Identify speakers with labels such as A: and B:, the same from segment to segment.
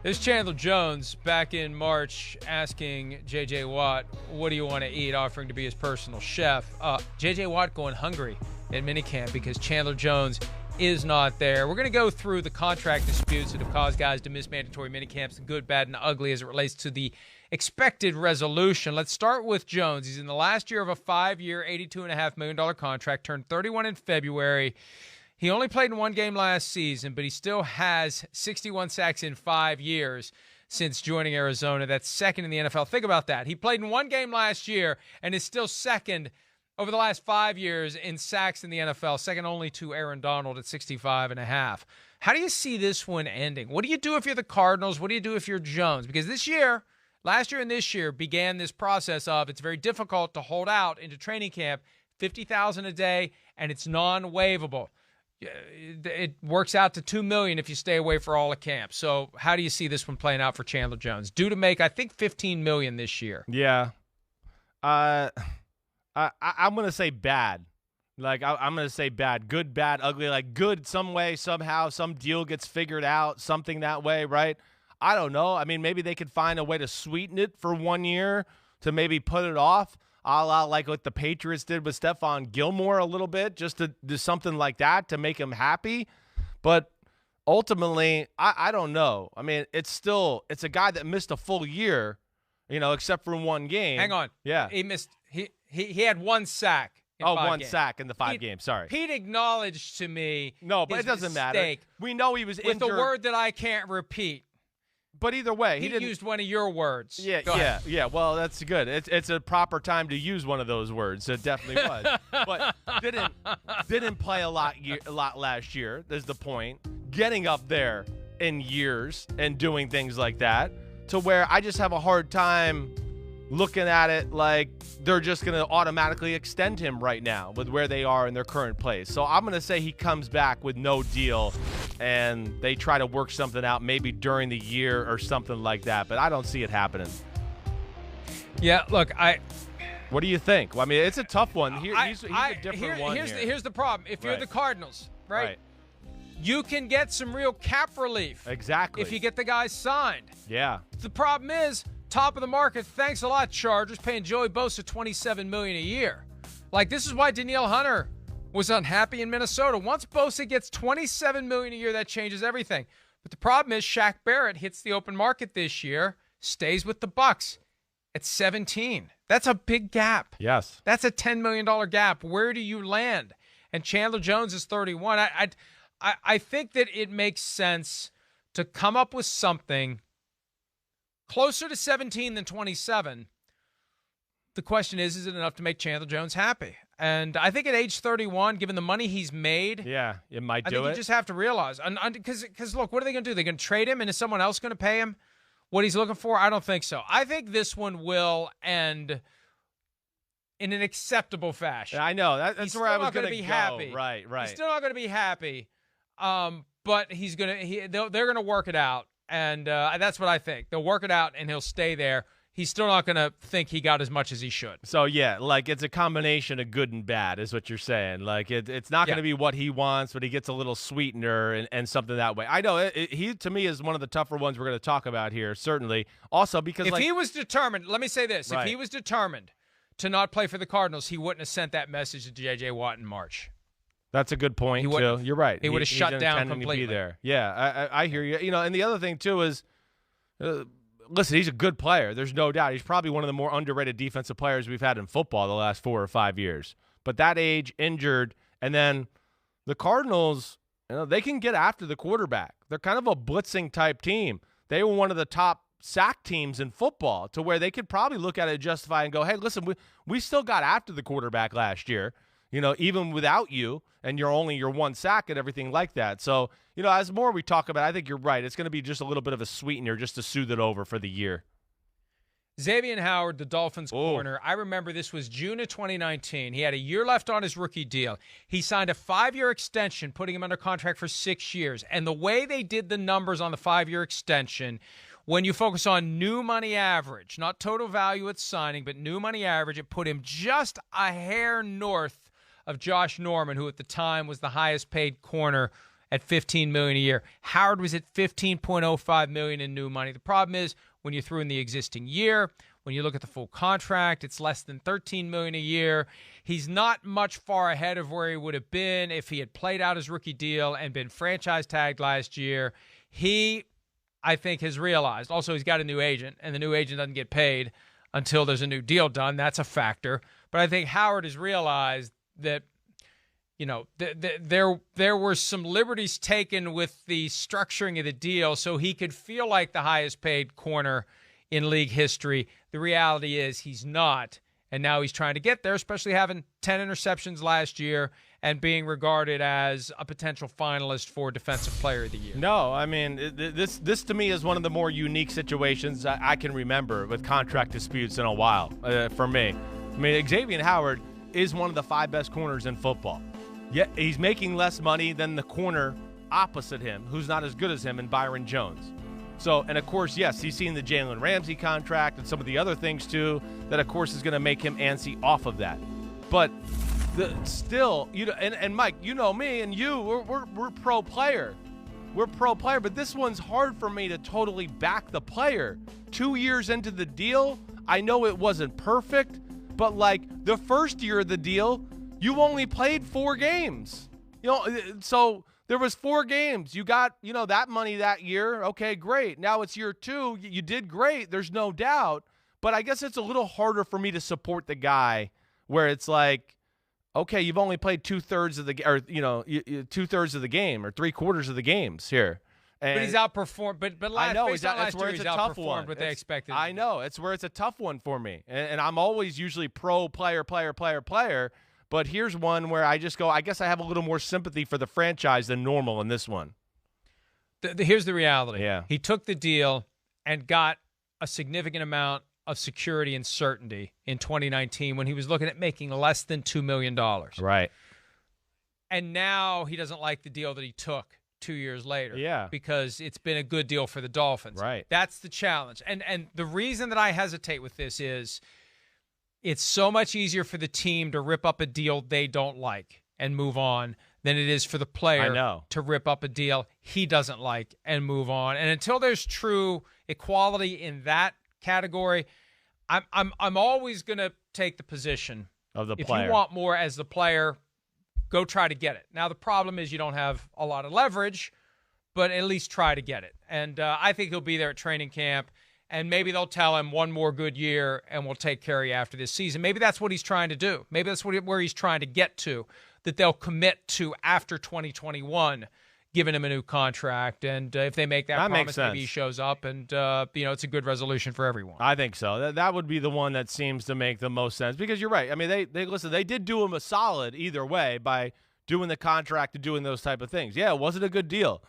A: There's Chandler Jones back in March asking J.J. Watt, what do you want to eat, offering to be his personal chef. J.J. Watt going hungry at minicamp because Chandler Jones is not there. We're going to go through the contract disputes that have caused guys to miss mandatory minicamps, the good, bad, and ugly as it relates to the expected resolution. Let's start with Jones. He's in the last year of a 5-year, $82.5 million contract, turned 31 in February. He only played in one game last season, but he still has 61 sacks in 5 years since joining Arizona. That's second in the NFL. Think about that. He played in one game last year and is still second over the last 5 years in sacks in the NFL, second only to Aaron Donald at 65.5. How do you see this one ending? What do you do if you're the Cardinals? What do you do if you're Jones? Because last year and this year began this process of it's very difficult to hold out into training camp, $50,000 a day, and it's non-waivable. It works out to $2 million if you stay away for all of camp. So how do you see this one playing out for Chandler Jones? Due to make, I think, $15 million this year.
B: Yeah. I'm going to say bad. I'm going to say bad. Good, bad, ugly. Like good some way, somehow, some deal gets figured out, something that way, right? I don't know. I mean, maybe they could find a way to sweeten it for 1 year to maybe put it off. A la like what the Patriots did with Stephon Gilmore a little bit, just to do something like that to make him happy. But ultimately, I don't know. I mean, it's a guy that missed a full year, except for one game.
A: Hang on.
B: Yeah.
A: He missed he had one sack.
B: One sack in the 5 games. Sorry.
A: Pete acknowledged to me.
B: No, but it doesn't matter. We know he was injured.
A: With the word that I can't repeat.
B: But either way,
A: he didn't use one of your words.
B: Yeah. Well, that's good. It's a proper time to use one of those words. It definitely was. But didn't play a lot last year. Is the point. Getting up there in years and doing things like that to where I just have a hard time looking at it like they're just going to automatically extend him right now with where they are in their current place. So I'm going to say he comes back with no deal and they try to work something out maybe during the year or something like that. But I don't see it happening.
A: Yeah, look,
B: what do you think? Well, I mean, it's a tough one. He's a different one here.
A: Here's the problem. If you're the Cardinals, right? You can get some real cap relief.
B: Exactly.
A: If you get the guys signed.
B: Yeah.
A: The problem is, top of the market, thanks a lot, Chargers, paying Joey Bosa $27 million a year. Like, this is why Danielle Hunter was unhappy in Minnesota. Once Bosa gets $27 million a year, that changes everything. But the problem is Shaq Barrett hits the open market this year, stays with the Bucs at 17. That's a big gap.
B: Yes.
A: That's a $10 million gap. Where do you land? And Chandler Jones is 31. I think that it makes sense to come up with something closer to 17 than 27. The question is it enough to make Chandler Jones happy? And I think at age 31, given the money he's made,
B: yeah, it might do it.
A: I think you just have to realize. Because look, what are they going to do? They're going to trade him, and is someone else going to pay him what he's looking for? I don't think so. I think this one will end in an acceptable fashion.
B: I know. That's where I was going to
A: be happy.
B: Right.
A: He's still not going to be happy, but they're going to work it out. And that's what I think. They'll work it out, and he'll stay there. He's still not going to think he got as much as he should.
B: So, yeah, like it's a combination of good and bad is what you're saying. Like it's not going to be what he wants, but he gets a little sweetener and something that way. I know he, to me, is one of the tougher ones we're going to talk about here, certainly. Also because
A: if he was determined, let me say this.
B: Right.
A: If he was determined to not play for the Cardinals, he wouldn't have sent that message to J.J. Watt in March.
B: That's a good point, too. You're right.
A: He would have shut down completely.
B: To be there. Yeah, I hear you. And the other thing, too, is listen, he's a good player. There's no doubt. He's probably one of the more underrated defensive players we've had in football the last 4 or 5 years. But that age, injured, and then the Cardinals, they can get after the quarterback. They're kind of a blitzing type team. They were one of the top sack teams in football to where they could probably look at it and justify and go, hey, listen, we still got after the quarterback last year. Even without you, and you're only your one sack and everything like that. So, as more we talk about, I think you're right. It's going to be just a little bit of a sweetener just to soothe it over for the year.
A: Xavier Howard, the Dolphins corner. I remember this was June of 2019. He had a year left on his rookie deal. He signed a 5-year extension, putting him under contract for 6 years. And the way they did the numbers on the 5-year extension, when you focus on new money average, not total value at signing, but new money average, it put him just a hair north of Josh Norman, who at the time was the highest paid corner at $15 million a year. Howard was at $15.05 million in new money. The problem is when you threw in the existing year, when you look at the full contract, it's less than $13 million a year. He's not much far ahead of where he would have been if he had played out his rookie deal and been franchise tagged last year. He, I think, has realized. Also, he's got a new agent, and the new agent doesn't get paid until there's a new deal done. That's a factor. But I think Howard has realized that, you know, there were some liberties taken with the structuring of the deal so he could feel like the highest paid corner in league history. The reality is he's not, and now he's trying to get there, especially having 10 interceptions last year and being regarded as a potential finalist for Defensive Player of the Year.
B: No, I mean, this to me is one of the more unique situations I can remember with contract disputes in a while for me. I mean, Xavier Howard is one of the 5 best corners in football. Yet he's making less money than the corner opposite him, who's not as good as him, in Byron Jones. So, and of course, yes, he's seen the Jalen Ramsey contract and some of the other things too that, of course, is going to make him antsy off of that. But still, you know, and Mike, you know me and you, we're pro player. We're pro player, but this one's hard for me to totally back the player. 2 years into the deal, I know it wasn't perfect, but like the first year of the deal, you only played 4 games. You know, so there was 4 games. You got, you know, that money that year. Okay, great. Now it's year 2. You did great. There's no doubt. But I guess it's a little harder for me to support the guy where it's like, okay, you've only played 2/3 of the, or you know, 2/3 of the game or 3/4 of the games here. And
A: but he's outperformed. But last,
B: I know
A: it's where it's
B: a tough one.
A: What they expected.
B: I know it's where it's a tough one for me, and I'm always usually pro player. But here's one where I just go, I guess I have a little more sympathy for the franchise than normal in this one.
A: Here's the reality.
B: Yeah,
A: he took the deal and got a significant amount of security and certainty in 2019 when he was looking at making less than $2 million.
B: Right.
A: And now he doesn't like the deal that he took 2 years later.
B: Yeah.
A: Because it's been a good deal for the Dolphins.
B: Right.
A: That's the challenge. And the reason that I hesitate with this is it's so much easier for the team to rip up a deal they don't like and move on than it is for the player to rip up a deal he doesn't like and move on. And until there's true equality in that category, I'm always going to take the position
B: of the
A: if
B: player.
A: You want more as the player, go try to get it. Now the problem is you don't have a lot of leverage, but at least try to get it. And I think he'll be there at training camp, and maybe they'll tell him one more good year and we'll take care of you after this season. Maybe that's what he's trying to do. Maybe that's where he's trying to get to, that they'll commit to after 2021, giving him a new contract. And if they make that promise, maybe he shows up, and you know, it's a good resolution for everyone.
B: I think so. That would be the one that seems to make the most sense, because you're right. I mean, they listen, they did do him a solid either way by doing the contract and doing those type of things. Yeah, it wasn't a good deal.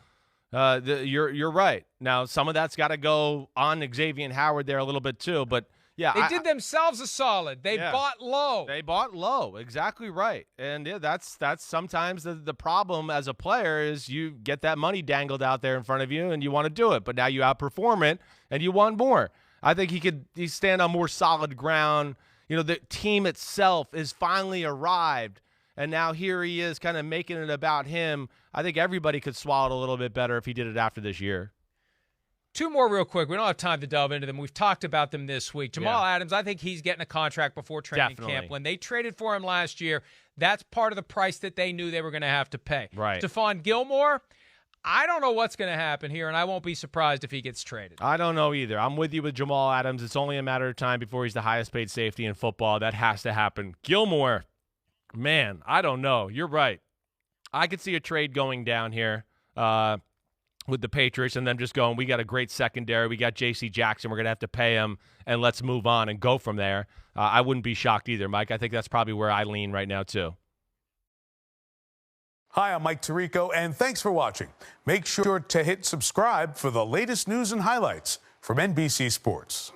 B: You're right. Now, some of that's got to go on Xavier Howard there a little bit too, but yeah,
A: they did themselves a solid. They bought low.
B: They bought low. Exactly right. And yeah, that's sometimes the problem as a player is you get that money dangled out there in front of you and you want to do it, but now you outperform it and you want more. I think he stand on more solid ground. You know, the team itself is finally arrived, and now here he is kind of making it about him. I think everybody could swallow it a little bit better if he did it after this year.
A: 2 more real quick. We don't have time to delve into them. We've talked about them this week. Jamal Adams, I think he's getting a contract before training camp. When they traded for him last year, that's part of the price that they knew they were going to have to pay.
B: Right.
A: Stephon Gilmore, I don't know what's going to happen here, and I won't be surprised if he gets traded.
B: I don't know either. I'm with you with Jamal Adams. It's only a matter of time before he's the highest paid safety in football. That has to happen. Gilmore, man, I don't know. You're right. I could see a trade going down here with the Patriots and them just going, we got a great secondary. We got J.C. Jackson. We're going to have to pay him, and let's move on and go from there. I wouldn't be shocked either, Mike. I think that's probably where I lean right now too.
C: Hi, I'm Mike Tirico, and thanks for watching. Make sure to hit subscribe for the latest news and highlights from NBC Sports.